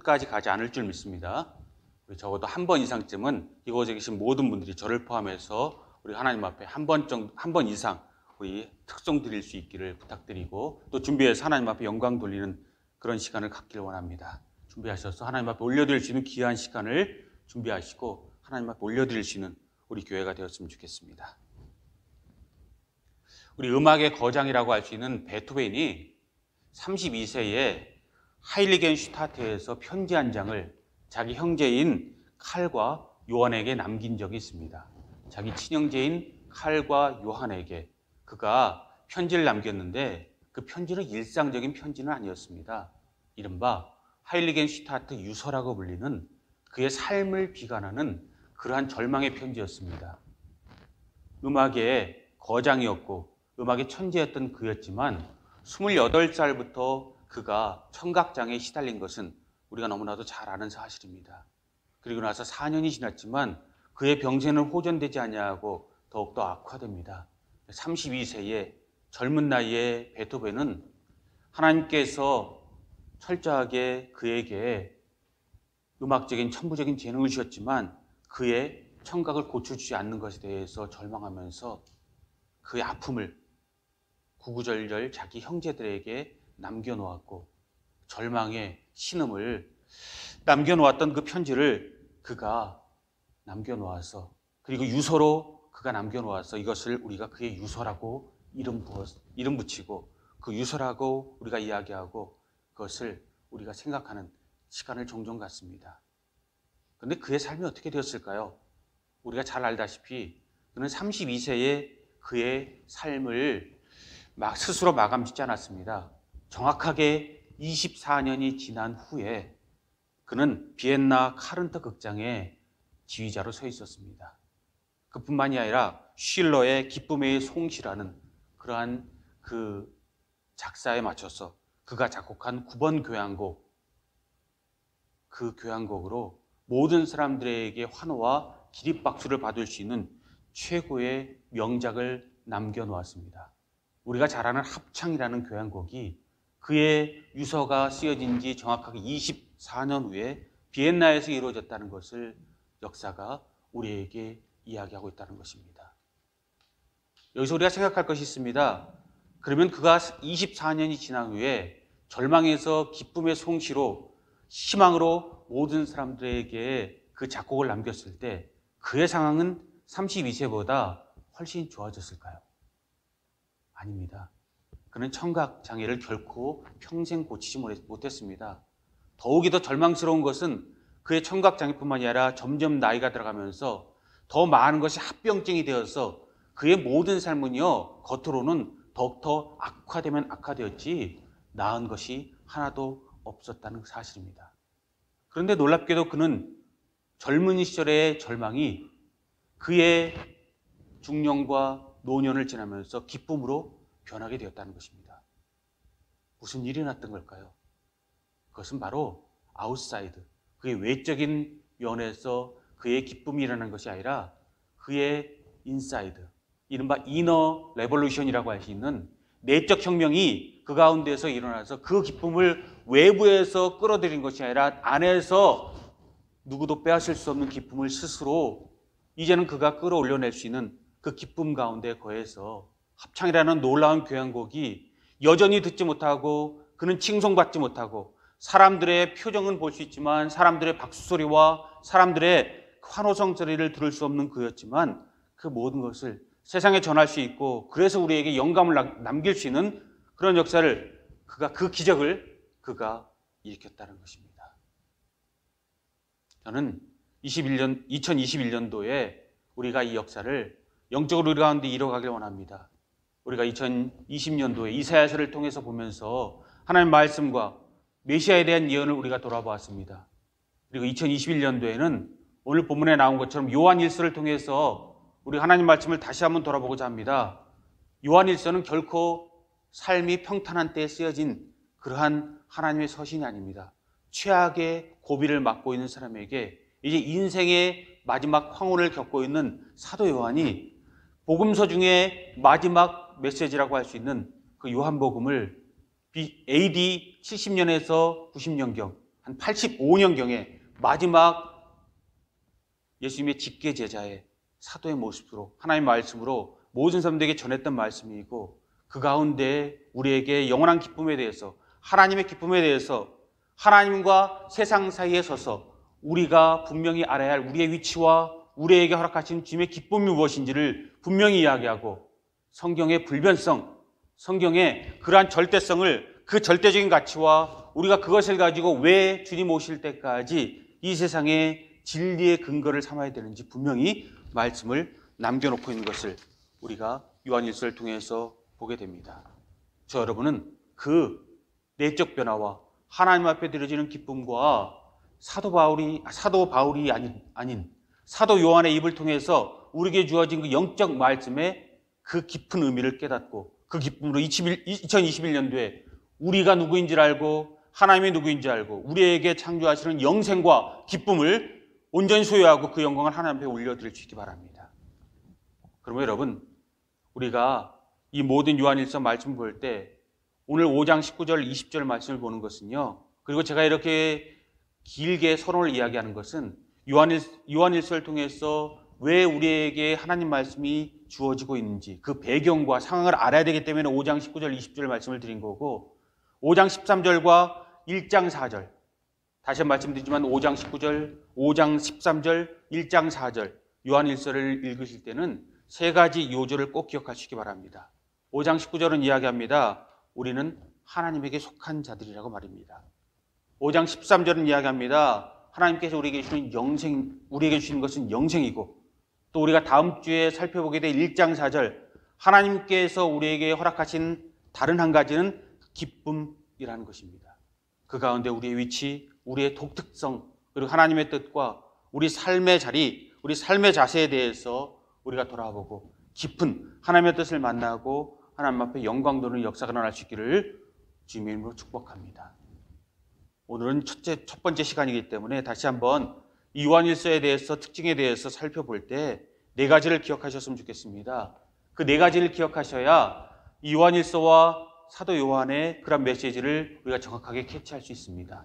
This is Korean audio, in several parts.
끝까지 가지 않을 줄 믿습니다. 우리 적어도 한 번 이상쯤은 이곳에 계신 모든 분들이 저를 포함해서 우리 하나님 앞에 한 번 이상 우리 특송 드릴 수 있기를 부탁드리고, 또 준비해서 하나님 앞에 영광 돌리는 그런 시간을 갖기를 원합니다. 준비하셔서 하나님 앞에 올려드릴 수 있는 귀한 시간을 준비하시고 하나님 앞에 올려드릴 수 있는 우리 교회가 되었으면 좋겠습니다. 우리 음악의 거장이라고 할 수 있는 베토벤이 32세에 하일리겐슈타트에서 편지 한 장을 자기 형제인 칼과 요한에게 남긴 적이 있습니다. 자기 친형제인 칼과 요한에게 그가 편지를 남겼는데 그 편지는 일상적인 편지는 아니었습니다. 이른바 하일리겐슈타트 유서라고 불리는 그의 삶을 비관하는 그러한 절망의 편지였습니다. 음악의 거장이었고 음악의 천재였던 그였지만 28살부터 그가 청각장애에 시달린 것은 우리가 너무나도 잘 아는 사실입니다. 그리고 나서 4년이 지났지만 그의 병세는 호전되지 아니하고 더욱더 악화됩니다. 32세의 젊은 나이에 베토벤은 하나님께서 철저하게 그에게 음악적인 천부적인 재능을 주셨지만 그의 청각을 고쳐주지 않는 것에 대해서 절망하면서 그의 아픔을 구구절절 자기 형제들에게 남겨놓았고, 절망의 신음을 남겨놓았던 그 편지를 그가 남겨놓아서, 그리고 유서로 그가 남겨놓아서 이것을 우리가 그의 유서라고 이름 붙이고 그 유서라고 우리가 이야기하고 그것을 우리가 생각하는 시간을 종종 갖습니다. 그런데 그의 삶이 어떻게 되었을까요? 우리가 잘 알다시피 그는 32세에 그의 삶을 스스로 마감 짓지 않았습니다. 정확하게 24년이 지난 후에 그는 비엔나 카른트 극장의 지휘자로 서 있었습니다. 그뿐만이 아니라 쉴러의 기쁨의 송시라는 그러한 그 작사에 맞춰서 그가 작곡한 9번 교향곡, 그 교향곡으로 모든 사람들에게 환호와 기립박수를 받을 수 있는 최고의 명작을 남겨놓았습니다. 우리가 잘 아는 합창이라는 교향곡이 그의 유서가 쓰여진 지 정확하게 24년 후에 비엔나에서 이루어졌다는 것을 역사가 우리에게 이야기하고 있다는 것입니다. 여기서 우리가 생각할 것이 있습니다. 그러면 그가 24년이 지난 후에 절망에서 기쁨의 송시로 희망으로 모든 사람들에게 그 작곡을 남겼을 때 그의 상황은 32세보다 훨씬 좋아졌을까요? 아닙니다. 그는 청각 장애를 결코 평생 고치지 못했습니다. 더욱이 더 절망스러운 것은 그의 청각 장애뿐만이 아니라 점점 나이가 들어가면서 더 많은 것이 합병증이 되어서 그의 모든 삶은요, 겉으로는 더욱더 악화되면 악화되었지 나은 것이 하나도 없었다는 사실입니다. 그런데 놀랍게도 그는 젊은 시절의 절망이 그의 중년과 노년을 지나면서 기쁨으로 변하게 되었다는 것입니다. 무슨 일이 났던 걸까요? 그것은 바로 아웃사이드, 그의 외적인 면에서 그의 기쁨이 일어난 것이 아니라 그의 인사이드, 이른바 이너 레볼루션이라고 할 수 있는 내적 혁명이 그 가운데서 일어나서 그 기쁨을 외부에서 끌어들인 것이 아니라 안에서 누구도 빼앗을 수 없는 기쁨을 스스로 이제는 그가 끌어올려낼 수 있는 그 기쁨 가운데 거해서 합창이라는 놀라운 교향곡이 여전히 듣지 못하고 그는 칭송받지 못하고 사람들의 표정은 볼 수 있지만 사람들의 박수소리와 사람들의 환호성 소리를 들을 수 없는 그였지만 그 모든 것을 세상에 전할 수 있고 그래서 우리에게 영감을 남길 수 있는 그런 역사를 그 기적을 그가 일으켰다는 것입니다. 저는 2021년도에 우리가 이 역사를 영적으로 우리 가운데 이뤄가길 원합니다. 우리가 2020년도에 이사야서를 통해서 보면서 하나님의 말씀과 메시아에 대한 예언을 우리가 돌아보았습니다. 그리고 2021년도에는 오늘 본문에 나온 것처럼 요한일서를 통해서 우리 하나님 말씀을 다시 한번 돌아보고자 합니다. 요한일서는 결코 삶이 평탄한 때에 쓰여진 그러한 하나님의 서신이 아닙니다. 최악의 고비를 맞고 있는 사람에게 이제 인생의 마지막 황혼을 겪고 있는 사도 요한이 복음서 중에 마지막 메시지라고 할 수 있는 그 요한복음을 AD 70년에서 90년경 한 85년경에 마지막 예수님의 직계 제자의 사도의 모습으로 하나님의 말씀으로 모든 사람들에게 전했던 말씀이고, 그 가운데 우리에게 영원한 기쁨에 대해서, 하나님의 기쁨에 대해서, 하나님과 세상 사이에 서서 우리가 분명히 알아야 할 우리의 위치와 우리에게 허락하신 주님의 기쁨이 무엇인지를 분명히 이야기하고, 성경의 불변성, 성경의 그러한 절대성을, 그 절대적인 가치와 우리가 그것을 가지고 왜 주님 오실 때까지 이 세상의 진리의 근거를 삼아야 되는지 분명히 말씀을 남겨놓고 있는 것을 우리가 요한일서를 통해서 보게 됩니다. 저 여러분은 그 내적 변화와 하나님 앞에 드려지는 기쁨과 사도 바울이 아닌 사도 요한의 입을 통해서 우리에게 주어진 그 영적 말씀의 그 깊은 의미를 깨닫고, 그 기쁨으로 2021년도에 우리가 누구인지를 알고 하나님이 누구인지 알고 우리에게 창조하시는 영생과 기쁨을 온전히 소유하고 그 영광을 하나님 앞에 올려드릴 수 있기 바랍니다. 그러면 여러분, 우리가 이 모든 요한일서 말씀을 볼 때 오늘 5장 19절 20절 말씀을 보는 것은요, 그리고 제가 이렇게 길게 서론을 이야기하는 것은 요한일서를 통해서 왜 우리에게 하나님 말씀이 주어지고 있는지 그 배경과 상황을 알아야 되기 때문에 5장 19절 20절 말씀을 드린 거고, 5장 13절과 1장 4절, 다시 한번 말씀드리지만 5장 19절, 5장 13절, 1장 4절 요한일서를 읽으실 때는 세 가지 요절을 꼭 기억하시기 바랍니다. 5장 19절은 이야기합니다. 우리는 하나님에게 속한 자들이라고 말입니다. 5장 13절은 이야기합니다. 하나님께서 우리에게 주시는 것은 영생이고, 또 우리가 다음 주에 살펴보게 될 1장 4절, 하나님께서 우리에게 허락하신 다른 한 가지는 기쁨이라는 것입니다. 그 가운데 우리의 위치, 우리의 독특성, 그리고 하나님의 뜻과 우리 삶의 자리, 우리 삶의 자세에 대해서 우리가 돌아보고 깊은 하나님의 뜻을 만나고 하나님 앞에 영광 도는 역사가 일어날 수 있기를 주님의 이름으로 축복합니다. 오늘은 첫 번째 시간이기 때문에 다시 한번 이 요한일서에 대해서, 특징에 대해서 살펴볼 때 네 가지를 기억하셨으면 좋겠습니다. 그 네 가지를 기억하셔야 이 요한일서와 사도 요한의 그런 메시지를 우리가 정확하게 캐치할 수 있습니다.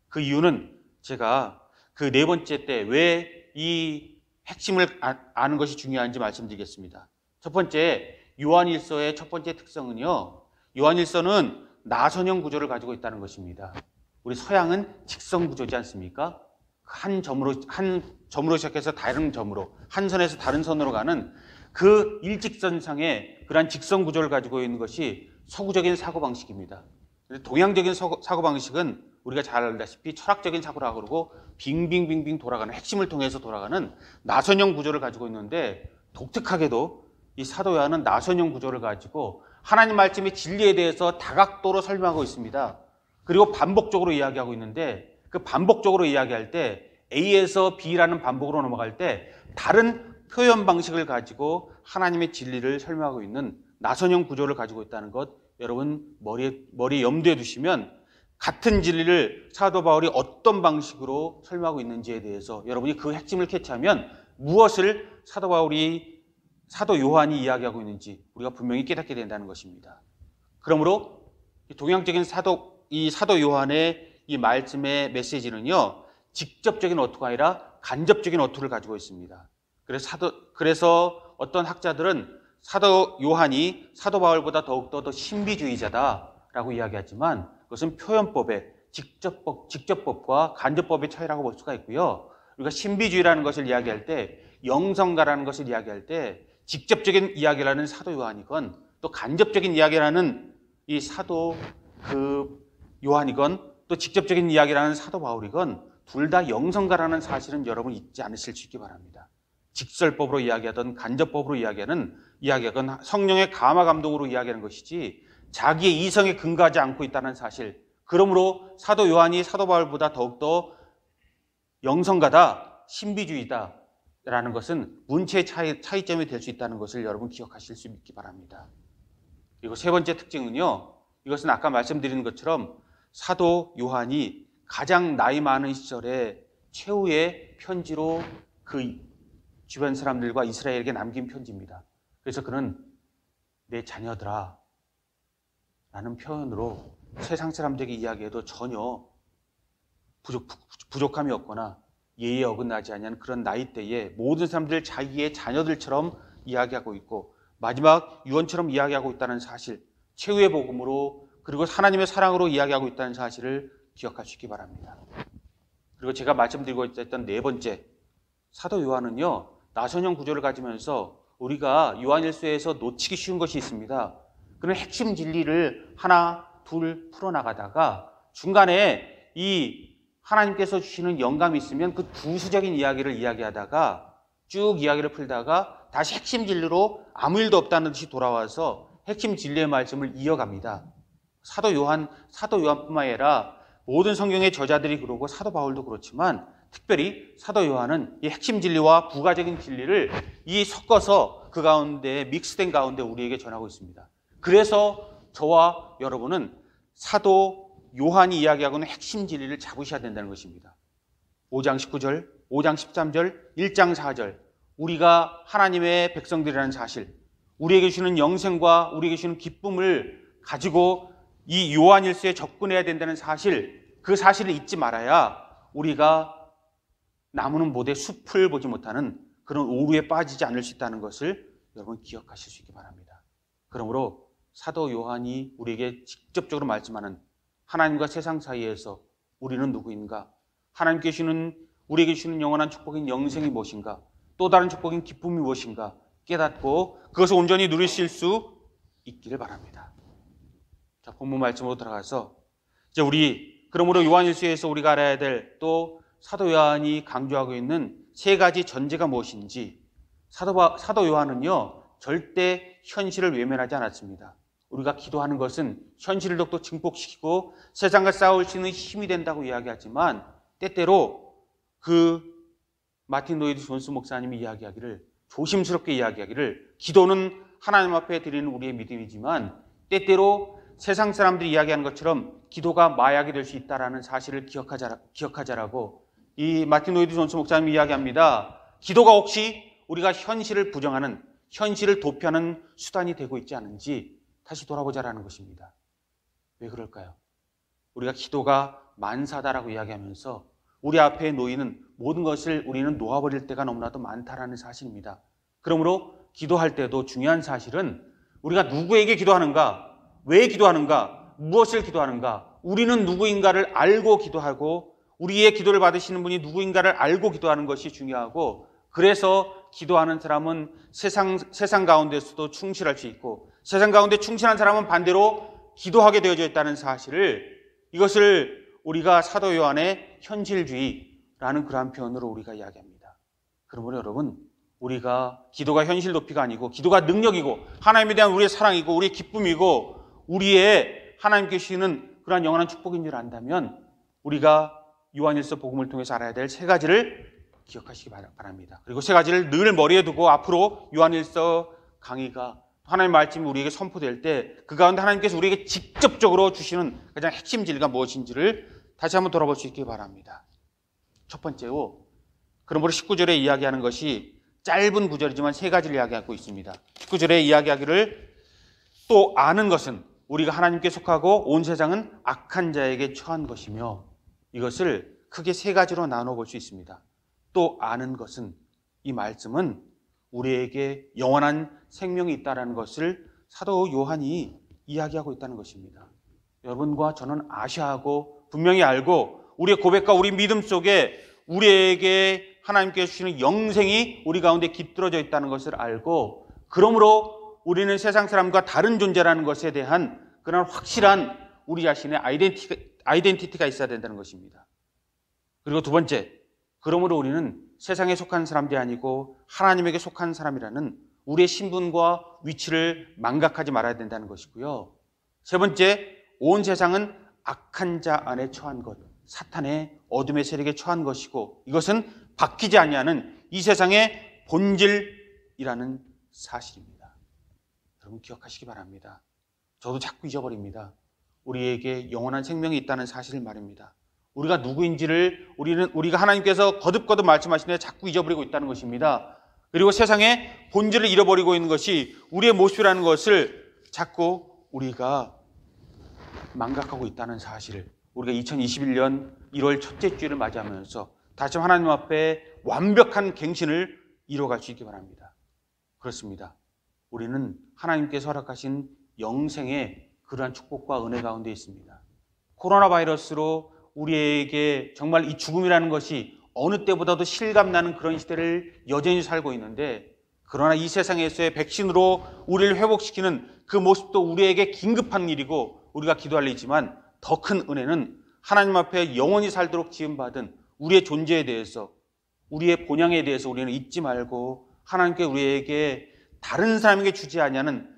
그 이유는 제가 그 네 번째 때 왜 이 핵심을 아는 것이 중요한지 말씀드리겠습니다. 첫 번째, 요한일서의 첫 번째 특성은요, 요한일서는 나선형 구조를 가지고 있다는 것입니다. 우리 서양은 직선 구조지 않습니까? 한 점으로 시작해서 다른 점으로, 한 선에서 다른 선으로 가는 그 일직선상의 그러한 직선 구조를 가지고 있는 것이 서구적인 사고방식입니다. 동양적인 사고방식은 우리가 잘 알다시피 철학적인 사고라고 그러고 빙빙빙빙 돌아가는, 핵심을 통해서 돌아가는 나선형 구조를 가지고 있는데, 독특하게도 이 사도 요한은 나선형 구조를 가지고 하나님 말씀의 진리에 대해서 다각도로 설명하고 있습니다. 그리고 반복적으로 이야기하고 있는데, 그 반복적으로 이야기할 때 A에서 B라는 반복으로 넘어갈 때 다른 표현 방식을 가지고 하나님의 진리를 설명하고 있는 나선형 구조를 가지고 있다는 것, 여러분 머리에 염두에 두시면 같은 진리를 사도 바울이 어떤 방식으로 설명하고 있는지에 대해서 여러분이 그 핵심을 캐치하면 무엇을 사도 요한이 이야기하고 있는지 우리가 분명히 깨닫게 된다는 것입니다. 그러므로 동양적인 사도 요한의 이 말씀의 메시지는요, 직접적인 어투가 아니라 간접적인 어투를 가지고 있습니다. 그래서 어떤 학자들은 사도 요한이 사도 바울보다 더욱더 더 신비주의자다라고 이야기하지만, 그것은 표현법의 직접법과 간접법의 차이라고 볼 수가 있고요. 우리가 신비주의라는 것을 이야기할 때, 영성가라는 것을 이야기할 때 직접적인 이야기를 하는 사도 요한이건 또 간접적인 이야기를 하는 이 사도 요한이건 또 직접적인 이야기를 하는 사도 바울이건 둘 다 영성가라는 사실은 여러분 잊지 않으실 수 있기 바랍니다. 직설법으로 이야기하든 간접법으로 이야기하건 성령의 감화 감동으로 이야기하는 것이지 자기의 이성에 근거하지 않고 있다는 사실, 그러므로 사도 요한이 사도 바울보다 더욱더 영성가다, 신비주의다라는 것은 문체의 차이점이 될 수 있다는 것을 여러분 기억하실 수 있기 바랍니다. 그리고 세 번째 특징은요, 이것은 아까 말씀드린 것처럼 사도 요한이 가장 나이 많은 시절에 최후의 편지로 그 주변 사람들과 이스라엘에게 남긴 편지입니다. 그래서 그는 내 자녀들아 라는 표현으로 세상 사람들에게 이야기해도 전혀 부족함이 없거나 예의에 어긋나지 아니하는 그런 나이대에 모든 사람들 자기의 자녀들처럼 이야기하고 있고 마지막 유언처럼 이야기하고 있다는 사실, 최후의 복음으로 그리고 하나님의 사랑으로 이야기하고 있다는 사실을 기억하시기 바랍니다. 그리고 제가 말씀드리고 있던 네 번째, 사도 요한은요, 나선형 구조를 가지면서 우리가 요한일서에서 놓치기 쉬운 것이 있습니다. 그런 핵심 진리를 하나, 둘 풀어나가다가 중간에 이 하나님께서 주시는 영감이 있으면 그 부수적인 이야기를 이야기하다가 쭉 이야기를 풀다가 다시 핵심 진리로 아무 일도 없다는 듯이 돌아와서 핵심 진리의 말씀을 이어갑니다. 사도 요한뿐만 아니라 모든 성경의 저자들이 그러고 사도 바울도 그렇지만 특별히 사도 요한은 이 핵심 진리와 부가적인 진리를 섞어서 그 가운데 믹스된 가운데 우리에게 전하고 있습니다. 그래서 저와 여러분은 사도 요한이 이야기하고 있는 핵심 진리를 잡으셔야 된다는 것입니다. 5장 19절, 5장 13절, 1장 4절 우리가 하나님의 백성들이라는 사실, 우리에게 주시는 영생과 우리에게 주시는 기쁨을 가지고 이 요한일서에 접근해야 된다는 사실, 그 사실을 잊지 말아야 우리가 나무는 못에 숲을 보지 못하는 그런 오류에 빠지지 않을 수 있다는 것을 여러분 기억하실 수 있기 바랍니다. 그러므로 사도 요한이 우리에게 직접적으로 말씀하는 하나님과 세상 사이에서 우리는 누구인가? 하나님께 주시는 우리에게 주시는 영원한 축복인 영생이 무엇인가? 또 다른 축복인 기쁨이 무엇인가? 깨닫고 그것을 온전히 누리실 수 있기를 바랍니다. 자, 본문 말씀으로 들어가서 이제 그러므로 요한일서에서 우리가 알아야 될 또 사도 요한이 강조하고 있는 세 가지 전제가 무엇인지, 사도 요한은요 절대 현실을 외면하지 않았습니다. 우리가 기도하는 것은 현실을 더욱더 증폭시키고 세상과 싸울 수 있는 힘이 된다고 이야기하지만 때때로 그 마틴 로이드 존스 목사님이 이야기하기를, 조심스럽게 이야기하기를, 기도는 하나님 앞에 드리는 우리의 믿음이지만 때때로 세상 사람들이 이야기하는 것처럼 기도가 마약이 될 수 있다는 사실을 기억하자라고 이 마틴 로이드 존스 목사님이 이야기합니다. 기도가 혹시 우리가 현실을 부정하는, 현실을 도피하는 수단이 되고 있지 않은지 다시 돌아보자라는 것입니다. 왜 그럴까요? 우리가 기도가 만사다라고 이야기하면서 우리 앞에 놓이는 모든 것을 우리는 놓아버릴 때가 너무나도 많다라는 사실입니다. 그러므로 기도할 때도 중요한 사실은 우리가 누구에게 기도하는가, 왜 기도하는가, 무엇을 기도하는가, 우리는 누구인가를 알고 기도하고 우리의 기도를 받으시는 분이 누구인가를 알고 기도하는 것이 중요하고, 그래서 기도하는 사람은 세상 가운데서도 충실할 수 있고 세상 가운데 충실한 사람은 반대로 기도하게 되어져 있다는 사실을, 이것을 우리가 사도 요한의 현실주의라는 그러한 표현으로 우리가 이야기합니다. 그러므로 여러분, 우리가 기도가 현실 도피가 아니고 기도가 능력이고 하나님에 대한 우리의 사랑이고 우리의 기쁨이고 우리의 하나님께 주시는 그러한 영원한 축복인 줄 안다면 우리가 요한일서 복음을 통해서 알아야 될 세 가지를 기억하시기 바랍니다. 그리고 세 가지를 늘 머리에 두고 앞으로 요한일서 강의가, 하나님의 말씀이 우리에게 선포될 때 그 가운데 하나님께서 우리에게 직접적으로 주시는 가장 핵심 진리가 무엇인지를 다시 한번 돌아볼 수 있기 바랍니다. 첫 번째로, 그러므로 19절에 이야기하는 것이 짧은 구절이지만 세 가지를 이야기하고 있습니다. 19절에 이야기하기를 또 아는 것은 우리가 하나님께 속하고 온 세상은 악한 자에게 처한 것이며, 이것을 크게 세 가지로 나눠볼 수 있습니다. 또 아는 것은, 이 말씀은 우리에게 영원한 생명이 있다는 것을 사도 요한이 이야기하고 있다는 것입니다. 여러분과 저는 아셔야 하고 분명히 알고 우리의 고백과 우리 믿음 속에 우리에게 하나님께서 주시는 영생이 우리 가운데 깃들어져 있다는 것을 알고, 그러므로 우리는 세상 사람과 다른 존재라는 것에 대한 그런 확실한 우리 자신의 아이덴티티가 있어야 된다는 것입니다. 그리고 두 번째, 그러므로 우리는 세상에 속한 사람들이 아니고 하나님에게 속한 사람이라는 우리의 신분과 위치를 망각하지 말아야 된다는 것이고요. 세 번째, 온 세상은 악한 자 안에 처한 것, 사탄의 어둠의 세력에 처한 것이고 이것은 바뀌지 아니하는 이 세상의 본질이라는 사실입니다. 여러분 기억하시기 바랍니다. 저도 자꾸 잊어버립니다. 우리에게 영원한 생명이 있다는 사실을 말입니다. 우리가 누구인지를 우리가 하나님께서 거듭거듭 말씀하시는데 자꾸 잊어버리고 있다는 것입니다. 그리고 세상의 본질을 잃어버리고 있는 것이 우리의 모습이라는 것을 자꾸 우리가 망각하고 있다는 사실을 우리가 2021년 1월 첫째 주일을 맞이하면서 다시 하나님 앞에 완벽한 갱신을 이뤄갈 수 있기 바랍니다. 그렇습니다. 우리는 하나님께서 허락하신 영생의 그러한 축복과 은혜 가운데 있습니다. 코로나 바이러스로 우리에게 정말 이 죽음이라는 것이 어느 때보다도 실감나는 그런 시대를 여전히 살고 있는데, 그러나 이 세상에서의 백신으로 우리를 회복시키는 그 모습도 우리에게 긴급한 일이고 우리가 기도할 일이지만, 더 큰 은혜는 하나님 앞에 영원히 살도록 지음받은 우리의 존재에 대해서, 우리의 본향에 대해서 우리는 잊지 말고 하나님께 우리에게 다른 사람에게 주지 아니하는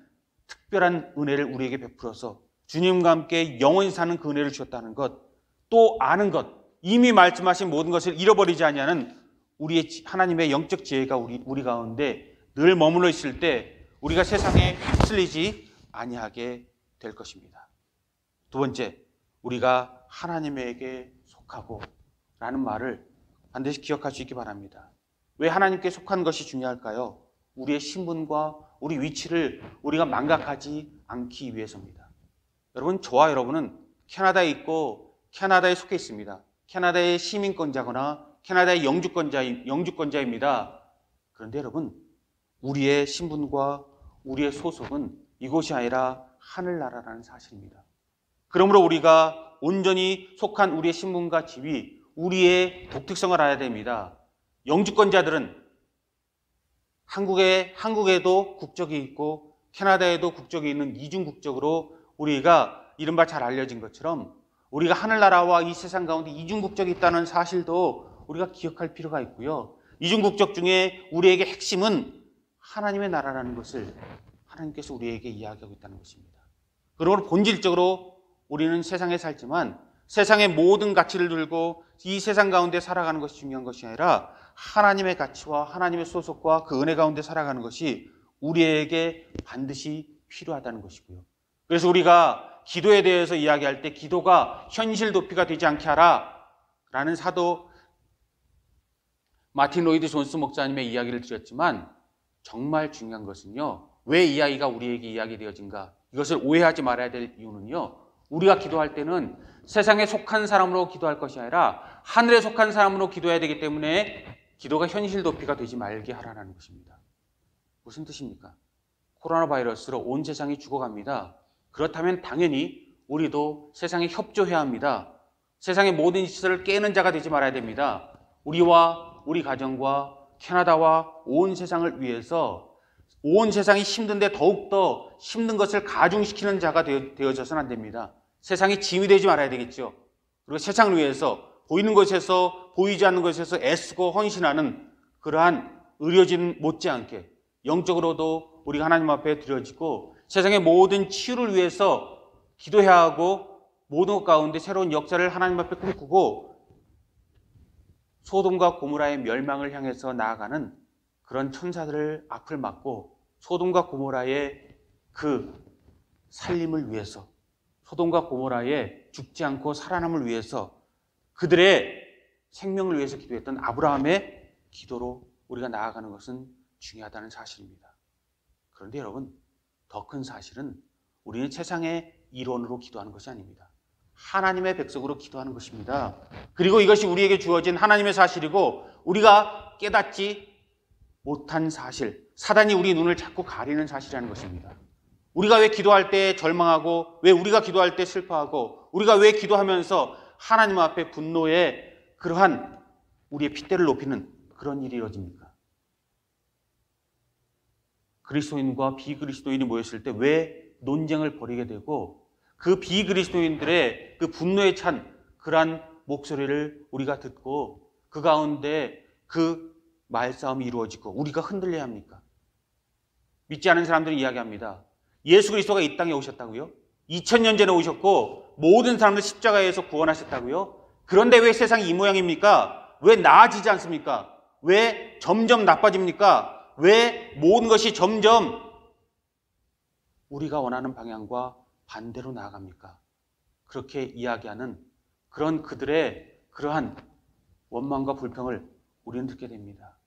특별한 은혜를 우리에게 베풀어서 주님과 함께 영원히 사는 그 은혜를 주셨다는 것, 또 아는 것, 이미 말씀하신 모든 것을 잃어버리지 아니하는 우리의 하나님의 영적 지혜가 우리 가운데 늘 머물러 있을 때 우리가 세상에 휩쓸리지 아니하게 될 것입니다. 두 번째, 우리가 하나님에게 속하고 라는 말을 반드시 기억할 수 있기 바랍니다. 왜 하나님께 속한 것이 중요할까요? 우리의 신분과 우리 위치를 우리가 망각하지 않기 위해서입니다. 여러분, 저와 여러분은 캐나다에 있고 캐나다에 속해 있습니다. 캐나다의 시민권자거나 캐나다의 영주권자입니다. 그런데 여러분, 우리의 신분과 우리의 소속은 이곳이 아니라 하늘나라라는 사실입니다. 그러므로 우리가 온전히 속한 우리의 신분과 지위, 우리의 독특성을 알아야 됩니다. 영주권자들은 한국에도 국적이 있고 캐나다에도 국적이 있는 이중 국적으로 우리가 이른바 잘 알려진 것처럼, 우리가 하늘나라와 이 세상 가운데 이중 국적이 있다는 사실도 우리가 기억할 필요가 있고요. 이중 국적 중에 우리에게 핵심은 하나님의 나라라는 것을 하나님께서 우리에게 이야기하고 있다는 것입니다. 그러므로 본질적으로 우리는 세상에 살지만 세상의 모든 가치를 들고 이 세상 가운데 살아가는 것이 중요한 것이 아니라 하나님의 가치와 하나님의 소속과 그 은혜 가운데 살아가는 것이 우리에게 반드시 필요하다는 것이고요. 그래서 우리가 기도에 대해서 이야기할 때 기도가 현실 도피가 되지 않게 하라 라는 사도 마틴 로이드 존스 목사님의 이야기를 드렸지만, 정말 중요한 것은요, 왜 이 이야기가 우리에게 이야기되어진가, 이것을 오해하지 말아야 될 이유는요, 우리가 기도할 때는 세상에 속한 사람으로 기도할 것이 아니라 하늘에 속한 사람으로 기도해야 되기 때문에 기도가 현실 도피가 되지 말게 하라는 것입니다. 무슨 뜻입니까? 코로나 바이러스로 온 세상이 죽어갑니다. 그렇다면 당연히 우리도 세상에 협조해야 합니다. 세상의 모든 시설을 깨는 자가 되지 말아야 됩니다. 우리와 우리 가정과 캐나다와 온 세상을 위해서 온 세상이 힘든데 더욱더 힘든 것을 가중시키는 자가 되어져서는 안 됩니다. 세상이 짐이 되지 말아야 되겠죠. 그리고 세상을 위해서 보이는 것에서 보이지 않는 것에서 애쓰고 헌신하는 그러한 의료진 못지않게 영적으로도 우리가 하나님 앞에 드려지고 세상의 모든 치유를 위해서 기도해야 하고 모든 것 가운데 새로운 역사를 하나님 앞에 꿈꾸고 소돔과 고모라의 멸망을 향해서 나아가는 그런 천사들을 앞을 막고 소돔과 고모라의 그 살림을 위해서, 소돔과 고모라의 죽지 않고 살아남을 위해서, 그들의 생명을 위해서 기도했던 아브라함의 기도로 우리가 나아가는 것은 중요하다는 사실입니다. 그런데 여러분, 더 큰 사실은 우리는 세상의 일원으로 기도하는 것이 아닙니다. 하나님의 백성으로 기도하는 것입니다. 그리고 이것이 우리에게 주어진 하나님의 사실이고 우리가 깨닫지 못한 사실, 사단이 우리 눈을 자꾸 가리는 사실이라는 것입니다. 우리가 왜 기도할 때 절망하고, 왜 우리가 기도할 때 슬퍼하고, 우리가 왜 기도하면서 하나님 앞에 분노의 그러한 우리의 핏대를 높이는 그런 일이 이루어집니까? 그리스도인과 비그리스도인이 모였을 때 왜 논쟁을 벌이게 되고, 그 비그리스도인들의 그 분노에 찬 그러한 목소리를 우리가 듣고 그 가운데 그 말싸움이 이루어지고 우리가 흔들려야 합니까? 믿지 않은 사람들이 이야기합니다. 예수 그리스도가 이 땅에 오셨다고요? 2000년 전에 오셨고 모든 사람들 십자가에서 구원하셨다고요? 그런데 왜 세상이 이 모양입니까? 왜 나아지지 않습니까? 왜 점점 나빠집니까? 왜 모든 것이 점점 우리가 원하는 방향과 반대로 나아갑니까? 그렇게 이야기하는 그런 그들의 그러한 원망과 불평을 우리는 듣게 됩니다.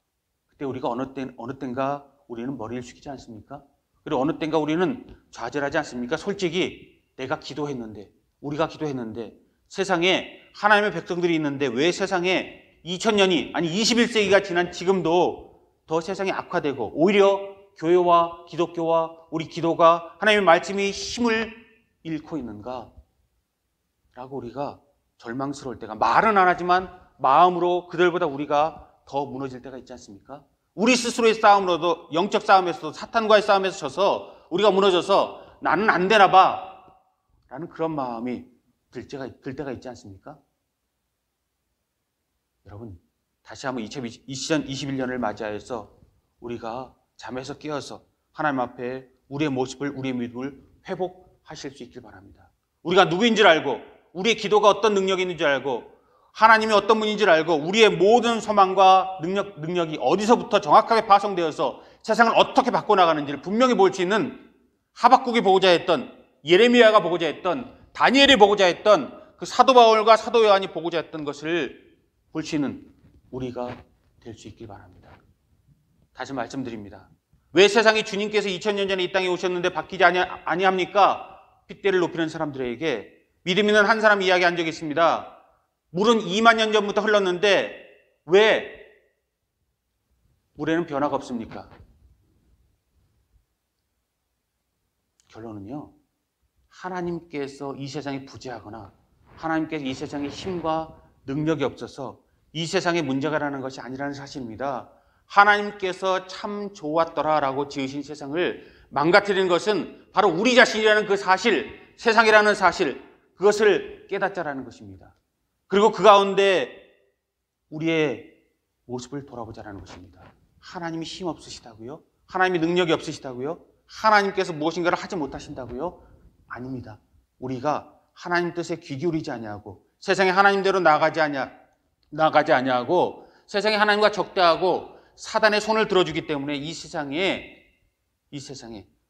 그때 우리가 어느 땐가 우리는 머리를 숙이지 않습니까? 그리고 어느 땐가 우리는 좌절하지 않습니까? 솔직히 내가 기도했는데, 우리가 기도했는데 세상에 하나님의 백성들이 있는데 왜 세상에 2000년이 아니 21세기가 지난 지금도 더 세상이 악화되고 오히려 교회와 기독교와 우리 기도가 하나님의 말씀이 힘을 잃고 있는가? 라고 우리가 절망스러울 때가, 말은 안 하지만 마음으로 그들보다 우리가 더 무너질 때가 있지 않습니까? 우리 스스로의 싸움으로도, 영적 싸움에서도 사탄과의 싸움에서 져서 우리가 무너져서 나는 안 되나 봐 라는 그런 마음이 들 때가 있지 않습니까? 여러분, 다시 한번 2021년을 맞이하여서 우리가 잠에서 깨어서 하나님 앞에 우리의 모습을, 우리의 믿음을 회복하실 수 있길 바랍니다. 우리가 누구인 줄 알고, 우리의 기도가 어떤 능력이 있는 줄 알고, 하나님이 어떤 분인 줄 알고, 우리의 모든 소망과 능력이 어디서부터 정확하게 파송되어서 세상을 어떻게 바꿔나가는지를 분명히 볼 수 있는, 하박국이 보고자 했던, 예레미야가 보고자 했던, 다니엘이 보고자 했던, 그 사도 바울과 사도 요한이 보고자 했던 것을 볼 수 있는 우리가 될 수 있길 바랍니다. 다시 말씀드립니다. 왜 세상이 주님께서 2000년 전에 이 땅에 오셨는데 바뀌지 아니합니까? 핏대를 높이는 사람들에게 믿음 있는 한 사람 이야기한 적이 있습니다. 물은 2만 년 전부터 흘렀는데 왜 물에는 변화가 없습니까? 결론은요, 하나님께서 이 세상에 부재하거나 하나님께서 이 세상에 힘과 능력이 없어서 이 세상에 문제가 라는 것이 아니라는 사실입니다. 하나님께서 참 좋았더라라고 지으신 세상을 망가뜨리는 것은 바로 우리 자신이라는 그 사실, 세상이라는 사실, 그것을 깨닫자라는 것입니다. 그리고 그 가운데 우리의 모습을 돌아보자라는 것입니다. 하나님이 힘 없으시다고요? 하나님이 능력이 없으시다고요? 하나님께서 무엇인가를 하지 못하신다고요? 아닙니다. 우리가 하나님 뜻에 귀 기울이지 아니하고 세상에 하나님대로 나가지 아니하고 세상에 하나님과 적대하고 사단의 손을 들어주기 때문에 이 세상에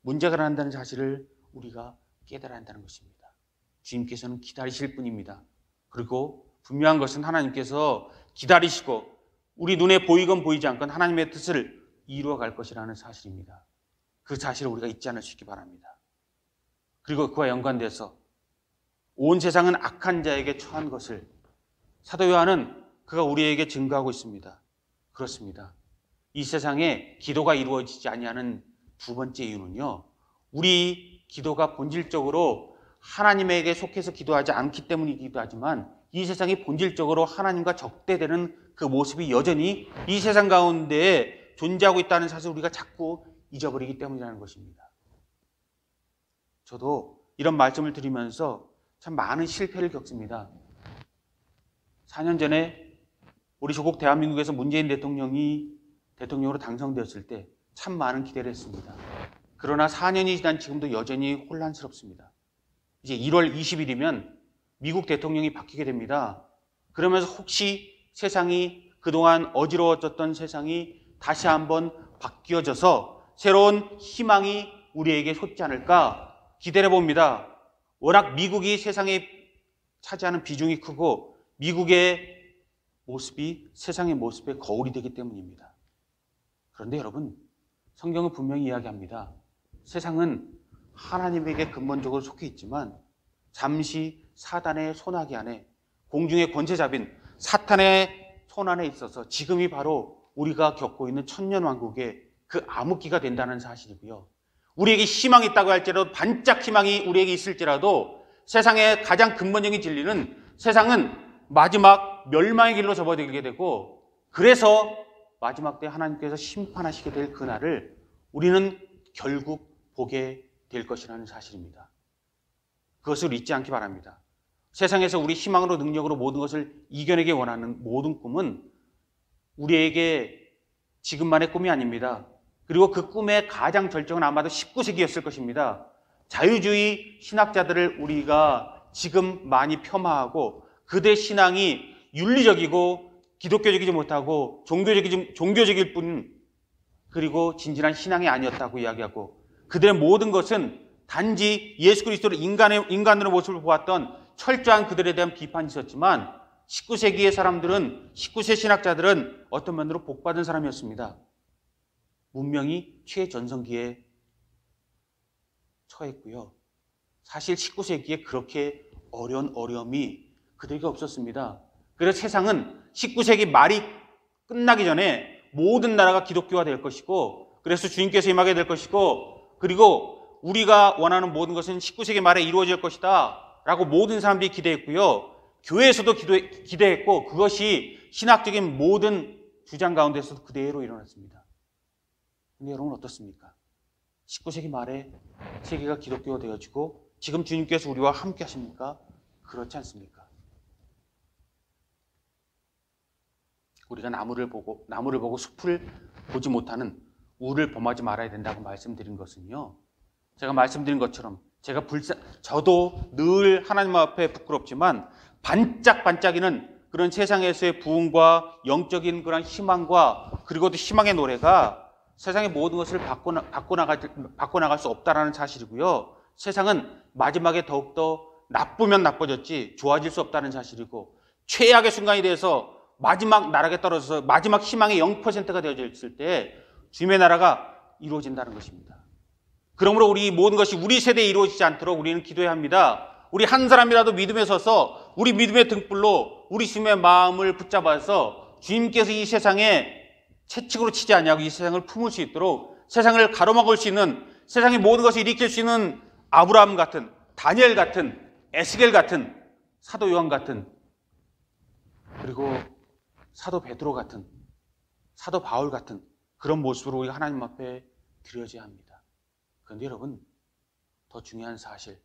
문제가 난다는 사실을 우리가 깨달아야 한다는 것입니다. 주님께서는 기다리실 분입니다. 그리고 분명한 것은 하나님께서 기다리시고 우리 눈에 보이건 보이지 않건 하나님의 뜻을 이루어갈 것이라는 사실입니다. 그 사실을 우리가 잊지 않을 수 있기 바랍니다. 그리고 그와 연관돼서 온 세상은 악한 자에게 처한 것을 사도 요한은 그가 우리에게 증거하고 있습니다. 그렇습니다. 이 세상에 기도가 이루어지지 아니하는 두 번째 이유는요, 우리 기도가 본질적으로 하나님에게 속해서 기도하지 않기 때문이기도 하지만 이 세상이 본질적으로 하나님과 적대되는 그 모습이 여전히 이 세상 가운데 존재하고 있다는 사실을 우리가 자꾸 잊어버리기 때문이라는 것입니다. 저도 이런 말씀을 드리면서 참 많은 실패를 겪습니다. 4년 전에 우리 조국 대한민국에서 문재인 대통령이 대통령으로 당선되었을 때 참 많은 기대를 했습니다. 그러나 4년이 지난 지금도 여전히 혼란스럽습니다. 이제 1월 20일이면 미국 대통령이 바뀌게 됩니다. 그러면서 혹시 세상이 그동안 어지러워졌던 세상이 다시 한번 바뀌어져서 새로운 희망이 우리에게 솟지 않을까 기대를 봅니다. 워낙 미국이 세상에 차지하는 비중이 크고 미국의 모습이 세상의 모습의 거울이 되기 때문입니다. 그런데 여러분, 성경은 분명히 이야기합니다. 세상은 하나님에게 근본적으로 속해 있지만 잠시 사단의 손아귀 안에, 공중의 권세자빈 사탄의 손 안에 있어서 지금이 바로 우리가 겪고 있는 천년왕국의 그 암흑기가 된다는 사실이고요. 우리에게 희망이 있다고 할지라도, 반짝 희망이 우리에게 있을지라도 세상의 가장 근본적인 진리는 세상은 마지막 멸망의 길로 접어들게 되고, 그래서 마지막 때 하나님께서 심판하시게 될 그날을 우리는 결국 보게 될 것이라는 사실입니다. 그것을 잊지 않기 바랍니다. 세상에서 우리 희망으로 능력으로 모든 것을 이겨내기 원하는 모든 꿈은 우리에게 지금만의 꿈이 아닙니다. 그리고 그 꿈의 가장 절정은 아마도 19세기였을 것입니다. 자유주의 신학자들을 우리가 지금 많이 폄하하고 그들의 신앙이 윤리적이고 기독교적이지 못하고 종교적일 뿐, 그리고 진실한 신앙이 아니었다고 이야기하고, 그들의 모든 것은 단지 예수 그리스도를 인간으로 모습을 보았던 철저한 그들에 대한 비판이 있었지만 19세기의 사람들은, 19세 신학자들은 어떤 면으로 복받은 사람이었습니다. 문명이 최전성기에 처했고요. 사실 19세기에 그렇게 어려운 어려움이 그들에게 없었습니다. 그래서 세상은 19세기 말이 끝나기 전에 모든 나라가 기독교화 될 것이고, 그래서 주님께서 임하게 될 것이고, 그리고 우리가 원하는 모든 것은 19세기 말에 이루어질 것이다 라고 모든 사람들이 기대했고요. 교회에서도 기대했고, 그것이 신학적인 모든 주장 가운데서도 그대로 일어났습니다. 근데 여러분 어떻습니까? 19세기 말에 세계가 기독교가 되어지고 지금 주님께서 우리와 함께 하십니까? 그렇지 않습니까? 우리가 나무를 보고 숲을 보지 못하는 우를 범하지 말아야 된다고 말씀드린 것은요, 제가 말씀드린 것처럼 저도 늘 하나님 앞에 부끄럽지만 반짝반짝이는 그런 세상에서의 부흥과 영적인 그런 희망과 그리고 또 희망의 노래가 세상의 모든 것을 바꿔 나갈 수 없다라는 사실이고요. 세상은 마지막에 더욱더 나쁘면 나빠졌지 좋아질 수 없다는 사실이고, 최악의 순간이 돼서 마지막 나락에 떨어져서 마지막 희망의 0%가 되어져 있을 때 주님의 나라가 이루어진다는 것입니다. 그러므로 우리 모든 것이 우리 세대에 이루어지지 않도록 우리는 기도해야 합니다. 우리 한 사람이라도 믿음에 서서 우리 믿음의 등불로 우리 주님의 마음을 붙잡아서 주님께서 이 세상에 채찍으로 치지 아니하고 이 세상을 품을 수 있도록, 세상을 가로막을 수 있는, 세상의 모든 것을 일으킬 수 있는 아브라함 같은, 다니엘 같은, 에스겔 같은, 사도 요한 같은, 그리고 사도 베드로 같은, 사도 바울 같은 그런 모습으로 우리가 하나님 앞에 드려져야 합니다. 그런데 여러분, 더 중요한 사실,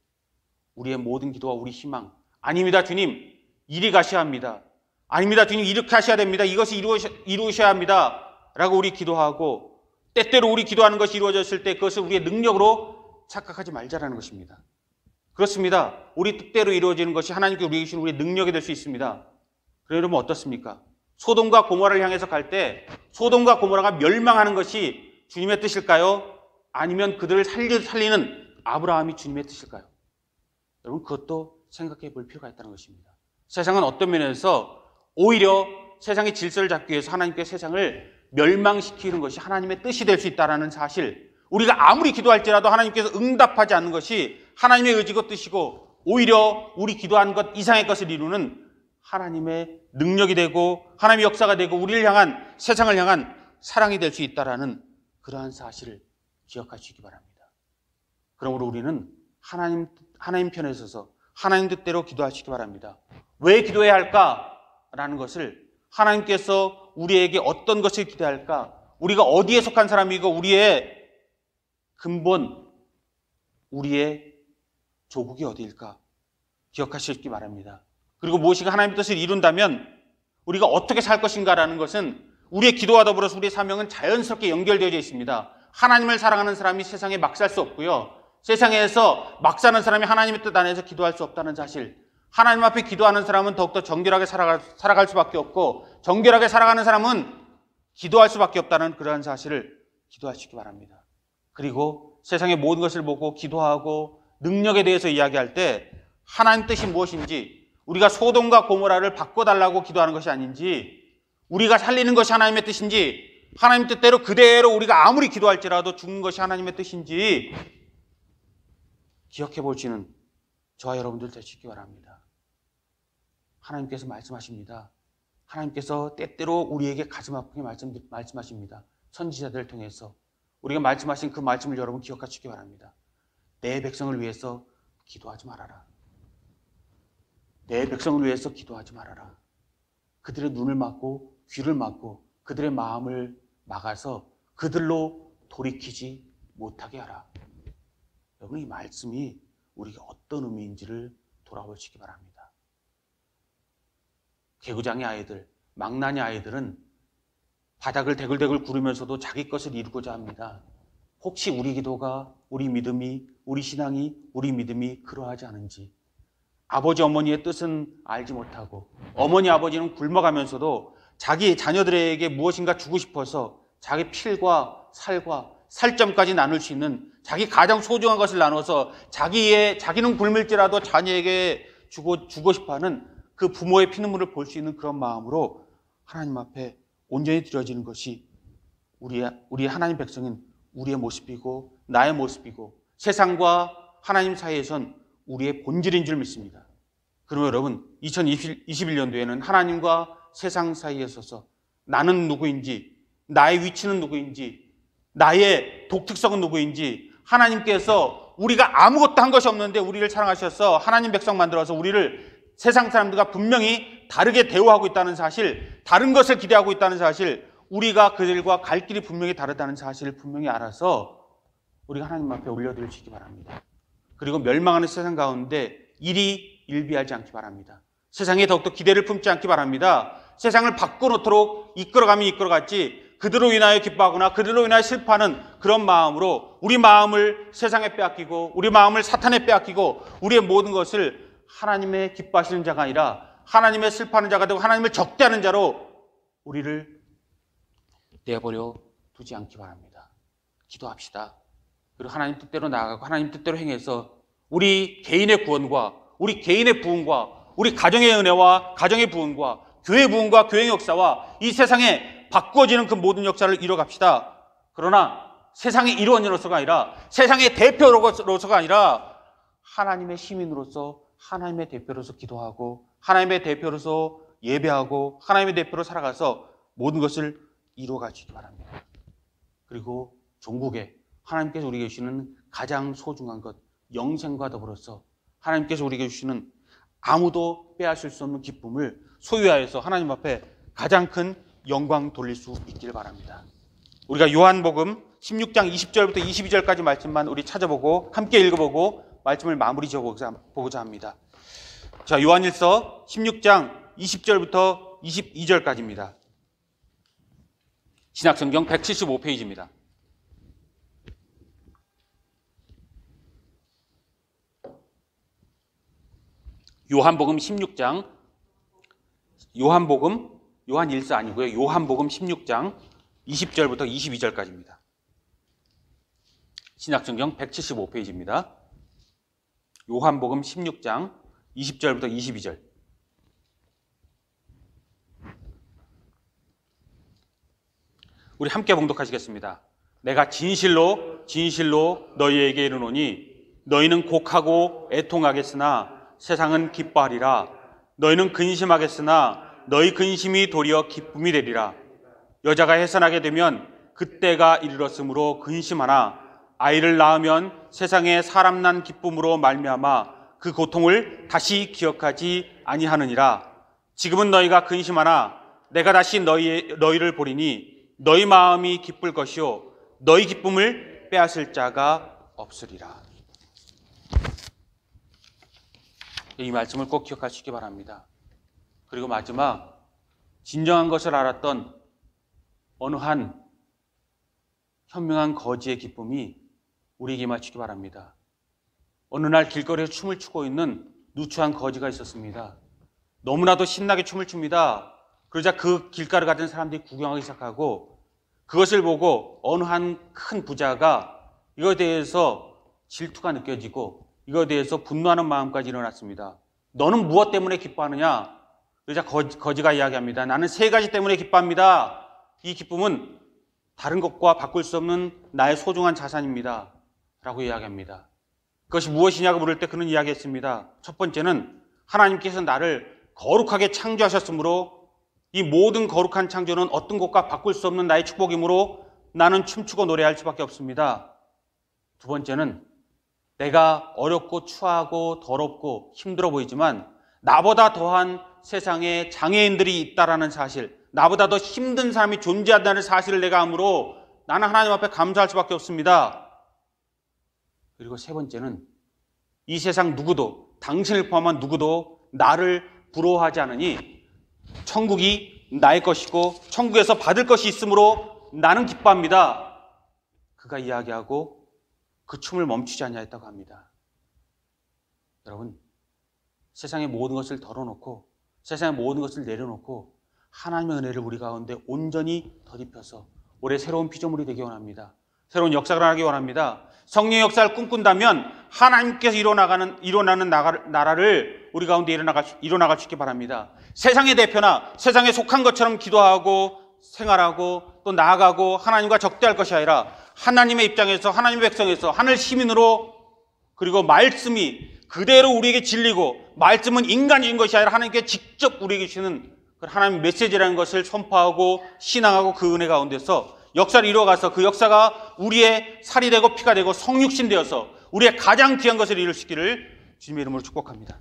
우리의 모든 기도와 우리 희망, 아닙니다 주님 이리 가셔야 합니다, 아닙니다 주님 이렇게 하셔야 됩니다, 이것이 이루셔야 합니다 라고 우리 기도하고, 때때로 우리 기도하는 것이 이루어졌을 때 그것을 우리의 능력으로 착각하지 말자라는 것입니다. 그렇습니다. 우리 뜻대로 이루어지는 것이 하나님께 우리에게 주신 우리의 능력이 될 수 있습니다. 그럼 여러분 어떻습니까? 소돔과 고모라를 향해서 갈 때 소돔과 고모라가 멸망하는 것이 주님의 뜻일까요? 아니면 그들을 살리는 아브라함이 주님의 뜻일까요? 여러분 그것도 생각해 볼 필요가 있다는 것입니다. 세상은 어떤 면에서 오히려 세상의 질서를 잡기 위해서 하나님께 세상을 멸망시키는 것이 하나님의 뜻이 될 수 있다는 사실, 우리가 아무리 기도할지라도 하나님께서 응답하지 않는 것이 하나님의 의지고 뜻이고, 오히려 우리 기도한 것 이상의 것을 이루는 하나님의 능력이 되고 하나님의 역사가 되고 우리를 향한, 세상을 향한 사랑이 될 수 있다는 그러한 사실을 기억하시기 바랍니다. 그러므로 우리는 하나님 편에 서서 하나님 뜻대로 기도하시기 바랍니다. 왜 기도해야 할까라는 것을, 하나님께서 우리에게 어떤 것을 기대할까, 우리가 어디에 속한 사람이고 우리의 근본, 우리의 조국이 어디일까 기억하시기 바랍니다. 그리고 무엇인가 하나님의 뜻을 이룬다면 우리가 어떻게 살 것인가라는 것은 우리의 기도와 더불어서 우리의 사명은 자연스럽게 연결되어 있습니다. 하나님을 사랑하는 사람이 세상에 막 살 수 없고요, 세상에서 막 사는 사람이 하나님의 뜻 안에서 기도할 수 없다는 사실, 하나님 앞에 기도하는 사람은 더욱더 정결하게 살아갈 수밖에 없고, 정결하게 살아가는 사람은 기도할 수밖에 없다는 그러한 사실을 기도하시기 바랍니다. 그리고 세상의 모든 것을 보고 기도하고 능력에 대해서 이야기할 때 하나님 뜻이 무엇인지, 우리가 소돔과 고모라를 바꿔달라고 기도하는 것이 아닌지, 우리가 살리는 것이 하나님의 뜻인지, 하나님 뜻대로 그대로 우리가 아무리 기도할지라도 죽는 것이 하나님의 뜻인지 기억해 볼지는 저와 여러분들 되시기 바랍니다. 하나님께서 말씀하십니다. 하나님께서 때때로 우리에게 가슴 아프게 말씀하십니다. 선지자들을 통해서 우리가 말씀하신 그 말씀을 여러분 기억하시기 바랍니다. 내 백성을 위해서 기도하지 말아라. 내 백성을 위해서 기도하지 말아라. 그들의 눈을 막고 귀를 막고 그들의 마음을 막아서 그들로 돌이키지 못하게 하라. 여러분, 이 말씀이 우리가 어떤 의미인지를 돌아보시기 바랍니다. 개구장의 아이들, 망나니 아이들은 바닥을 대굴대굴 구르면서도 자기 것을 이루고자 합니다. 혹시 우리 기도가, 우리 믿음이, 우리 신앙이, 우리 믿음이 그러하지 않은지, 아버지 어머니의 뜻은 알지 못하고 어머니 아버지는 굶어가면서도 자기 자녀들에게 무엇인가 주고 싶어서 자기 필과 살과 살점까지 나눌 수 있는, 자기 가장 소중한 것을 나눠서 자기는 굶을지라도 자녀에게 주고 싶어하는 그 부모의 피눈물을 볼 수 있는 그런 마음으로 하나님 앞에 온전히 드려지는 것이 우리 하나님 백성인 우리의 모습이고 나의 모습이고 세상과 하나님 사이에선 우리의 본질인 줄 믿습니다. 그러면 여러분 2021년도에는 하나님과 세상 사이에 서서 나는 누구인지, 나의 위치는 누구인지, 나의 독특성은 누구인지, 하나님께서 우리가 아무것도 한 것이 없는데 우리를 사랑하셔서 하나님 백성 만들어서 우리를 세상 사람들과 분명히 다르게 대우하고 있다는 사실, 다른 것을 기대하고 있다는 사실, 우리가 그들과 갈 길이 분명히 다르다는 사실을 분명히 알아서 우리가 하나님 앞에 올려드리시기 바랍니다. 그리고 멸망하는 세상 가운데 일이 일비하지 않기 바랍니다. 세상에 더욱더 기대를 품지 않기 바랍니다. 세상을 바꿔놓도록 이끌어가면 이끌어갔지, 그들로 인하여 기뻐하거나 그들로 인하여 슬퍼하는 그런 마음으로 우리 마음을 세상에 빼앗기고 우리 마음을 사탄에 빼앗기고 우리의 모든 것을 하나님의 기뻐하시는 자가 아니라 하나님의 슬퍼하는 자가 되고 하나님을 적대하는 자로 우리를 내버려 두지 않기 바랍니다. 기도합시다. 그리고 하나님 뜻대로 나아가고 하나님 뜻대로 행해서 우리 개인의 구원과 우리 개인의 부흥과 우리 가정의 은혜와 가정의 부흥과 교회 부흥과 교회의 역사와 이 세상에 바꾸어지는 그 모든 역사를 이뤄갑시다. 그러나 세상의 일원으로서가 아니라 세상의 대표로서가 아니라 하나님의 시민으로서 하나님의 대표로서 기도하고 하나님의 대표로서 예배하고 하나님의 대표로 살아가서 모든 것을 이루어가시기 바랍니다. 그리고 종국에 하나님께서 우리에게 주시는 가장 소중한 것, 영생과 더불어서 하나님께서 우리에게 주시는 아무도 빼앗을 수 없는 기쁨을 소유하여서 하나님 앞에 가장 큰 영광 돌릴 수 있기를 바랍니다. 우리가 요한복음 16장 20절부터 22절까지 말씀만 우리 찾아보고 함께 읽어보고 말씀을 마무리 지어보고자 합니다. 자, 요한일서 16장 20절부터 22절까지입니다. 신약성경 175페이지입니다. 요한복음 16장, 요한일서 아니고요. 요한복음 16장 20절부터 22절까지입니다. 신약성경 175페이지입니다. 요한복음 16장 20절부터 22절. 우리 함께 봉독하시겠습니다. 내가 진실로 너희에게 이르노니 너희는 곡하고 애통하겠으나 세상은 기뻐하리라. 너희는 근심하겠으나 너희 근심이 도리어 기쁨이 되리라. 여자가 해산하게 되면 그때가 이르렀으므로 근심하나 아이를 낳으면 세상에 사람 난 기쁨으로 말미암아 그 고통을 다시 기억하지 아니하느니라. 지금은 너희가 근심하나 내가 다시 너희를 보리니 너희 마음이 기쁠 것이요 너희 기쁨을 빼앗을 자가 없으리라. 이 말씀을 꼭 기억하시기 바랍니다. 그리고 마지막, 진정한 것을 알았던 어느 한 현명한 거지의 기쁨이 우리에게 맞추기 바랍니다. 어느 날 길거리에서 춤을 추고 있는 누추한 거지가 있었습니다. 너무나도 신나게 춤을 춥니다. 그러자 그 길가를 가던 사람들이 구경하기 시작하고 그것을 보고 어느 한 큰 부자가 이거에 대해서 질투가 느껴지고 이거에 대해서 분노하는 마음까지 일어났습니다. 너는 무엇 때문에 기뻐하느냐? 그러자 거지가 이야기합니다. 나는 세 가지 때문에 기뻐합니다. 이 기쁨은 다른 것과 바꿀 수 없는 나의 소중한 자산입니다. 라고 이야기합니다. 그것이 무엇이냐고 물을 때 그는 이야기했습니다. 첫 번째는 하나님께서 나를 거룩하게 창조하셨으므로 이 모든 거룩한 창조는 어떤 것과 바꿀 수 없는 나의 축복이므로 나는 춤추고 노래할 수밖에 없습니다. 두 번째는 내가 어렵고 추하고 더럽고 힘들어 보이지만 나보다 더한 세상에 장애인들이 있다라는 사실, 나보다 더 힘든 사람이 존재한다는 사실을 내가 암으로 나는 하나님 앞에 감사할 수밖에 없습니다. 그리고 세 번째는 이 세상 누구도, 당신을 포함한 누구도 나를 부러워하지 않으니 천국이 나의 것이고 천국에서 받을 것이 있으므로 나는 기뻐합니다. 그가 이야기하고 그 춤을 멈추지 아니하였다고 합니다. 여러분, 세상의 모든 것을 덜어놓고 세상의 모든 것을 내려놓고 하나님의 은혜를 우리 가운데 온전히 덧입혀서 올해 새로운 피조물이 되기 원합니다. 새로운 역사를 하기 원합니다. 성령의 역사를 꿈꾼다면 하나님께서 일어나는 나라를 우리 가운데 일어나갈 수 있게 바랍니다. 세상의 대표나 세상에 속한 것처럼 기도하고 생활하고 또 나아가고 하나님과 적대할 것이 아니라 하나님의 입장에서 하나님의 백성에서 하늘 시민으로, 그리고 말씀이 그대로 우리에게 진리고 말씀은 인간적인 것이 아니라 하나님께 직접 우리에게 주시는 하나님의 메시지라는 것을 선포하고 신앙하고 그 은혜 가운데서 역사를 이루어가서 그 역사가 우리의 살이 되고 피가 되고 성육신 되어서 우리의 가장 귀한 것을 이룰 수 있기를 주님의 이름으로 축복합니다.